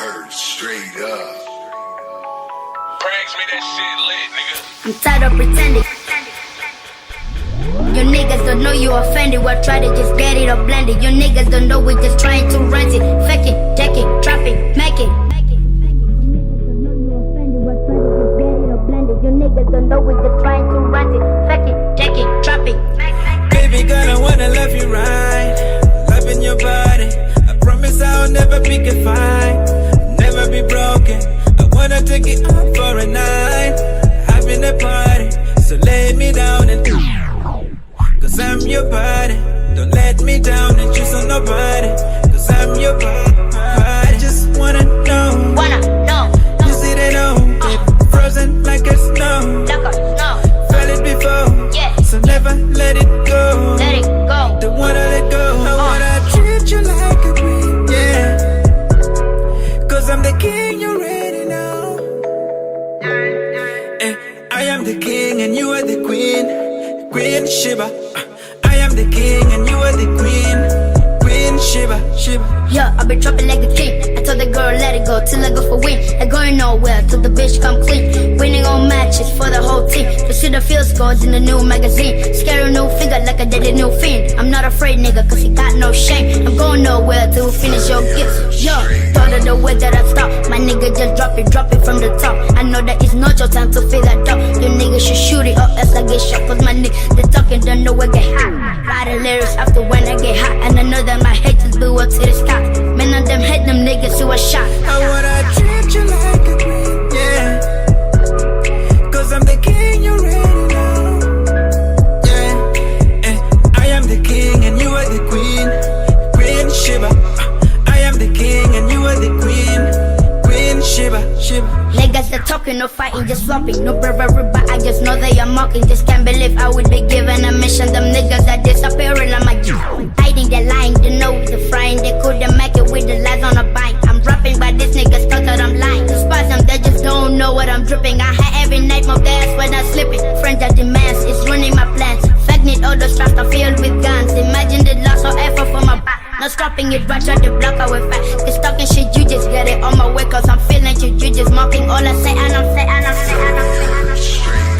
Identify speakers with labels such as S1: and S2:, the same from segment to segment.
S1: hertz straight up.
S2: Prags me that shit lit, nigga.
S3: I'm tired of pretending. Your niggas don't know you offended. We'll try to just get it or blend it. Your niggas don't know we just trying to rent it. Fake it, check it, trap it, make it. Your niggas don't know we just trying to rent it. Fake it, check it, trap it.
S4: Baby girl, I wanna love you right. Loving your body. I promise I'll never be confined. Never be broken. I wanna take it out for a night. Having a party. So lay me down and do. Cause I'm your body. Don't let me down and choose on nobody. Cause I'm your body. I just wanna know. You see they know. Frozen like a snow. Felt it before. So never let it go. Don't wanna let go. I wanna treat you like a queen. Yeah. Cause I'm the king, you already know. I am the king and you are the queen. Queen Sheeba. I am the king and you are the queen. Queen Sheeba.
S3: Yeah, I been dropping like a king. I told the girl let it go till I go for win. I going nowhere till the bitch come clean. Winning all matches for the whole team. To see the field scores in the new magazine. Scary new figure like I did a new fiend. I'm not afraid, nigga, cause he got no shame. I'm going nowhere to finish your gifts. Yo, thought of the way that I stop. My nigga just drop it from the top. I know that it's not your time to feel that dog. Your nigga should shoot it or else I get shot. Cause my nigga, they talking, don't know I get hot. Write the lyrics after when I get hot. And I know that my haters blew up to the sky. Man of them hate them niggas who are shot.
S4: I wanna treat you like a queen, yeah. Cause I'm the king, you already know. Yeah, I am the king and you are the queen. Queen Sheeba. I am the king and you are the queen. Queen Sheeba.
S3: Niggas that talking, no fighting, just flopping. No bravery, but I just know they are mocking. Just can't believe I would be given a mission. Them niggas that disappearing, I'm like, hiding, they're lying, they know the frying. They couldn't make it with the lies on a bike. I'm rapping, but these niggas thought that I'm lying. Despise them, they just don't know what I'm dripping. I had every night my gas when I'm sleeping. Friends that demands, it's ruining my plans. Fact need all those traps, I'm filled with guns. Imagine the loss of effort for my back. Not stopping it, right on the block, I will fight. This talking shit, you just get it on my way. Cause I'm feeling you, you just mocking all I say. And I'm saying.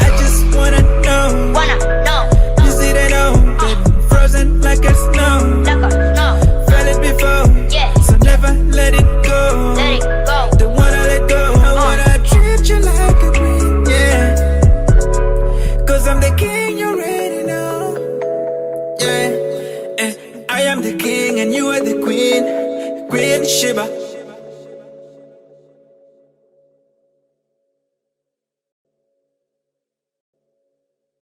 S4: I just wanna know. You see they know. Frozen like a snow. Felt it before. So never let it go. Don't wanna let go. I wanna treat you like a queen. Yeah. Cause I'm the king, you already know. Yeah. I am the king and you are the queen. Queen Sheeba.